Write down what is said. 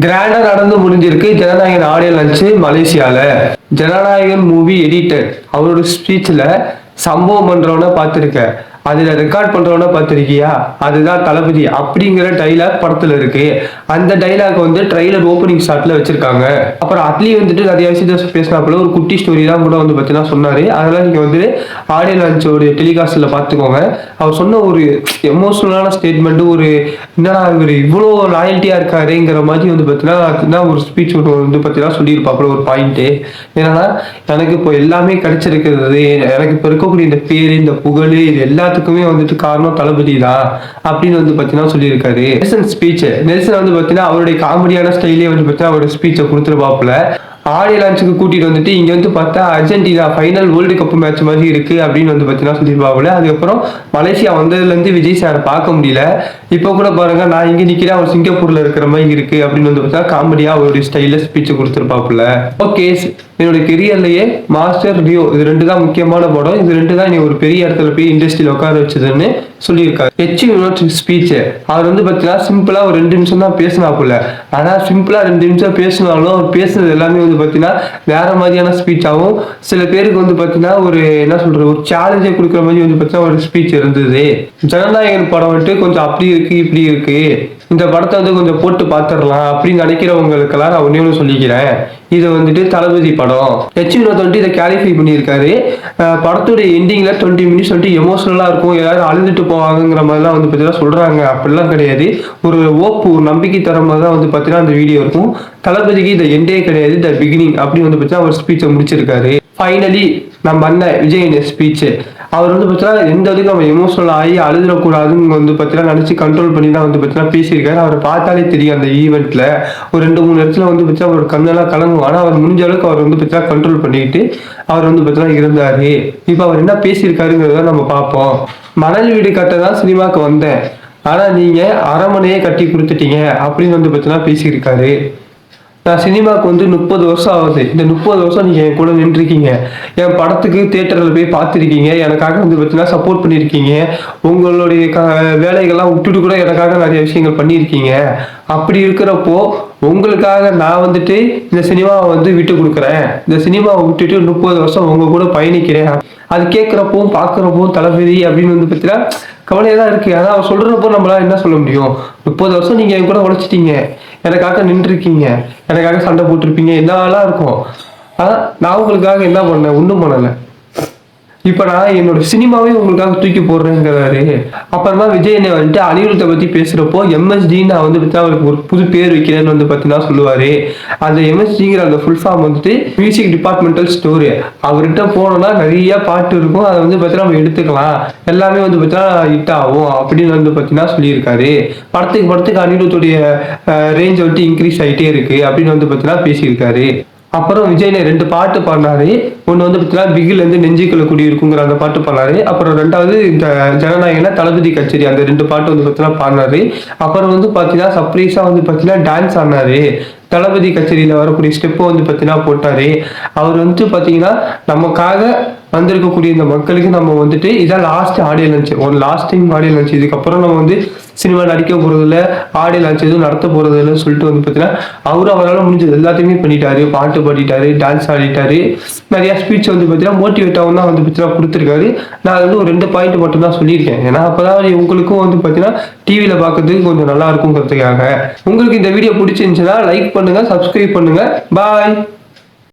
கிராண்டா நடந்து முடிஞ்சிருக்கு ஜனநாயகன் ஆடியோ லான்ச் மலேசியால. ஜனநாயகன் மூவி எடிட்டர் அவரோட ஸ்பீச்ல சம்பவம் பண்றவன பார்த்திருக்க, அதுல ரெக்கார்ட் பண்றவன பார்த்திருக்கியா, அதுதான் தளபதி அப்படிங்கிற டைலாக் படத்துல இருக்கு. அந்த டைலாக் வந்து ட்ரைலர் ஓப்பனிங் ஷாட்ல வச்சிருக்காங்க. அப்புறம் அட்லி வந்துட்டு நிறைய விஷயத்த பேசினாப்புல ஒரு குட்டி ஸ்டோரி தான் கூட வந்து பார்த்தீங்கன்னா சொன்னாரு. அதெல்லாம் நீங்க வந்து ஆடியோ லான்ச்சோட டெலிகாஸ்ட்ல பார்த்துக்கோங்க. அவர் சொன்ன ஒரு எமோஷனலான ஸ்டேட்மெண்ட், ஒரு என்னடா இவர் இவ்வளோ லாயல்ட்டியா இருக்காருங்கிற மாதிரி வந்து பார்த்தீங்கன்னா ஒரு ஸ்பீச் வந்து பார்த்தீங்கன்னா சொல்லியிருப்பாப்புல ஒரு பாயிண்ட். ஏன்னா எனக்கு இப்போ எல்லாமே கிடைச்சிருக்கிறது, எனக்கு இப்போ இருக்கக்கூடிய இந்த பேரு இந்த புகழ் இது எல்லாத்துக்குமே வந்துட்டு காரணம் தளபதி தான் அப்படின்னு வந்து பார்த்தீங்கன்னா சொல்லியிருக்காரு. நெல்சன் ஸ்பீச், நெல்சன் வந்து பார்த்தீங்கன்னா அவருடைய காமெடியான ஸ்டைலே வந்து பார்த்தீங்கன்னா அவருடைய ஸ்பீச்சை கொடுத்துருப்பாப்புல. ஆடியோ லான்ச்சுக்கு கூட்டிட்டு வந்துட்டு இங்க வந்து பார்த்தா Argentina final world cup match மாதிரி இருக்கு அப்படின்னு வந்து பார்த்தீங்கன்னா சொல்லியிருப்பாப்புல. அதுக்கப்புறம் மலேசியா வந்ததுலேருந்து விஜய் சாரை பார்க்க முடியல. இப்போ கூட பாருங்க, நான் இங்க நிக்கிறேன், அவர் சிங்கப்பூர்ல இருக்கிற மாதிரி இருக்கு அப்படின்னு வந்து பார்த்தா காமெடியா அவருடைய ஸ்டைல ஸ்பீச் கொடுத்துருப்பாப்புல. ஓகே, என்னோட கெரியர்லயே மாஸ்டர் லியோ இது ரெண்டு தான் முக்கியமான படம், இது ரெண்டு தான் நீ ஒரு பெரிய இடத்துல போய் இண்டஸ்ட்ரியில உட்கார வச்சதுன்னு சொல்லியிருக்காரு. ஸ்பீச் அவர் வந்து பார்த்தீங்கன்னா சிம்பிளா ஒரு 2 நிமிஷம் தான் பேசினாப்புல. ஆனா சிம்பிளா 2 நிமிஷம் பேசினாலும் அவர் பேசுனது எல்லாமே வந்து பார்த்தீங்கன்னா வேற மாதிரியான ஸ்பீச் ஆகும். சில பேருக்கு வந்து பார்த்தீங்கன்னா ஒரு என்ன சொல்றது, ஒரு சேலஞ்சை கொடுக்குற மாதிரி வந்து பார்த்தீங்கன்னா ஒரு ஸ்பீச் இருந்தது. ஜனநாயகன் படம் வந்துட்டு கொஞ்சம் அப்படி இருக்கு இப்படி இருக்கு, இந்த படத்தை வந்து கொஞ்சம் போட்டு பார்த்துடலாம் அப்படின்னு நினைக்கிறவங்களுக்கெல்லாம் நான் ஒன்னே ஒன்று சொல்லிக்கிறேன், இது வந்துட்டு தளபதி படம். வந்துட்டு இதை கிளாரிஃபை பண்ணியிருக்காரு. படத்தோட எண்டிங்ல 20 மினிட்ஸ் வந்துட்டு எமோஷனலா இருக்கும், எல்லாரும் அழுதுட்டு போவாங்கிற மாதிரிலாம் வந்து பார்த்தீங்கன்னா சொல்றாங்க. அப்படிலாம் கிடையாது, ஒரு ஓப்பு ஒரு நம்பிக்கை தர மாதிரி தான் வந்து பார்த்தீங்கன்னா அந்த வீடியோ இருக்கும். தளபதிக்கு இந்த எண்டே கிடையாது, த பிகினிங் அப்படின்னு வந்து பார்த்தீங்கன்னா அவர் ஸ்பீச்சை முடிச்சிருக்காரு. ஃபைனலி நம்ம அண்ணன் விஜய் ஸ்பீச், அவர் வந்து பார்த்தீங்கன்னா எந்த அளவுக்கு நம்ம எமோஷனல் ஆகி அழுதுடக்கூடாதுன்னு வந்து பார்த்தீங்கன்னா நினச்சி கண்ட்ரோல் பண்ணி தான் வந்து பார்த்தீங்கன்னா பேசியிருக்காரு. அவரை பார்த்தாலே தெரியும் அந்த ஈவெண்ட்ல ஒரு 2-3 இடத்துல வந்து பார்த்தீங்கன்னா அவரோட கண்ணெல்லாம் கலங்கும். ஆனால் அவர் முடிஞ்ச அளவுக்கு அவர் வந்து பார்த்தீங்கன்னா கண்ட்ரோல் பண்ணிக்கிட்டு அவர் வந்து பார்த்தீங்கன்னா இருந்தாரு. இப்போ அவர் என்ன பேசியிருக்காருங்கிறத நம்ம பார்ப்போம். மணல் வீடு கட்ட தான் சினிமாவுக்கு வந்தேன், ஆனால் நீங்க அரண்மனையே கட்டி கொடுத்துட்டீங்க அப்படின்னு வந்து பார்த்தீங்கன்னா பேசியிருக்காரு. நான் சினிமாவுக்கு வந்து 30 வருஷம் ஆகுது, இந்த 30 வருஷம் நீங்க என் கூட நின்றுருக்கீங்க, என் படத்துக்கு தியேட்டரில் போய் பார்த்துருக்கீங்க, எனக்காக வந்து பார்த்தீங்கன்னா சப்போர்ட் பண்ணியிருக்கீங்க, உங்களுடைய வேலைகள்லாம் விட்டுட்டு கூட எனக்காக நிறைய விஷயங்கள் பண்ணியிருக்கீங்க. அப்படி இருக்கிறப்போ உங்களுக்காக நான் வந்துட்டு இந்த சினிமாவை வந்து விட்டு கொடுக்குறேன், இந்த சினிமாவை விட்டுட்டு 30 வருஷம் உங்க கூட பயணிக்கிறேன். அது கேட்குறப்பவும் பார்க்குறப்பவும் தளபதி அப்படின்னு வந்து பார்த்தீங்கன்னா கவலையாக தான் இருக்கு. ஆனால் அவர் சொல்றப்போ நம்மளால என்ன சொல்ல முடியும், 30 வருஷம் நீங்க என் கூட உழைச்சிட்டீங்க, எனக்காக நின்றுருக்கீங்க, எனக்காக சண்டை போட்டிருப்பீங்க, என்னெல்லாம் இருக்கும். ஆனா நான் உங்களுக்காக என்ன பண்ணேன், ஒன்றும் பண்ணலை. இப்ப நான் என்னோட சினிமாவே உங்களுக்காக தூக்கி போடுறேங்கிறாரு. அப்புறமா விஜய் வந்துட்டு அனிருத்தை பத்தி பேசுறப்போ எம்எஸ்டி நான் வந்து அவருக்கு ஒரு புது பேர் வைக்கிறேன்னு வந்து பார்த்தீங்கன்னா சொல்லுவாரு. அந்த எம்எஸ்டிங்கிற அந்த ஃபுல் ஃபார்ம் வந்துட்டு மியூசிக் டிபார்ட்மெண்டல் ஸ்டோரி. அவர்கிட்ட போனோம்னா நிறைய பாட்டு இருக்கும், அதை வந்து பார்த்தீங்கன்னா நம்ம எடுத்துக்கலாம், எல்லாமே வந்து பார்த்தீங்கன்னா ஹிட் ஆகும் அப்படின்னு வந்து பார்த்தீங்கன்னா சொல்லியிருக்காரு. படத்துக்கு அனிருத்துடைய ரேஞ்ச் வந்துட்டு இன்க்ரீஸ் ஆகிட்டே இருக்கு அப்படின்னு வந்து பார்த்தீங்கன்னா பேசியிருக்காரு. அப்புறம் விஜய் 2 பாட்டு பாடினாரு. ஒன்று வந்து பார்த்தீங்கன்னா பிகில் இருந்து நெஞ்சுக்குள்ள குடியிருக்குங்கிற அந்த பாட்டு பாடினாரு. அப்புறம் 2வது இந்த ஜனநாயகன தளபதி கச்சேரி, அந்த 2 பாட்டு வந்து பார்த்தீங்கன்னா பாடினாரு. அப்புறம் வந்து பார்த்தீங்கன்னா சர்ப்ரைஸா வந்து பார்த்தீங்கன்னா டான்ஸ் ஆடினாரு. தளபதி கச்சேரியில வரக்கூடிய ஸ்டெப்பை வந்து பார்த்தீங்கன்னா போட்டாரு. அவர் வந்து பார்த்தீங்கன்னா நமக்காக வந்திருக்கக்கூடிய இந்த மக்களுக்கு நம்ம வந்துட்டு இதான் லாஸ்ட் ஆடியோ லான்ச், ஒரு லாஸ்ட் டைம் ஆடியோ லான்ச், இதுக்கப்புறம் நம்ம வந்து சினிமா நடிக்க போறதில்ல, ஆடியோ லான்ச் எதுவும் நடத்த போறதில்லைன்னு சொல்லிட்டு வந்து பார்த்தீங்கன்னா அவரால் முடிஞ்சது எல்லாத்தையுமே பண்ணிட்டாரு. பாட்டு பாடிட்டாரு, டான்ஸ் ஆடிட்டாரு, நிறைய ஸ்பீச் வந்து பார்த்தீங்கன்னா மோட்டிவேட்டாகவும் தான் வந்து பார்த்தீங்கன்னா கொடுத்துருக்காரு. நான் வந்து ஒரு 2 பாயிண்ட் மட்டும் தான் சொல்லியிருக்கேன், ஏன்னா அப்போதான் உங்களுக்கும் வந்து பார்த்தீங்கன்னா டிவியில பார்க்கறதுக்கு கொஞ்சம் நல்லா இருக்குங்கிறதுக்காக. உங்களுக்கு இந்த வீடியோ பிடிச்சிருந்துச்சுன்னா லைக் பண்ணுங்க, சப்ஸ்கிரைப் பண்ணுங்க. பாய்.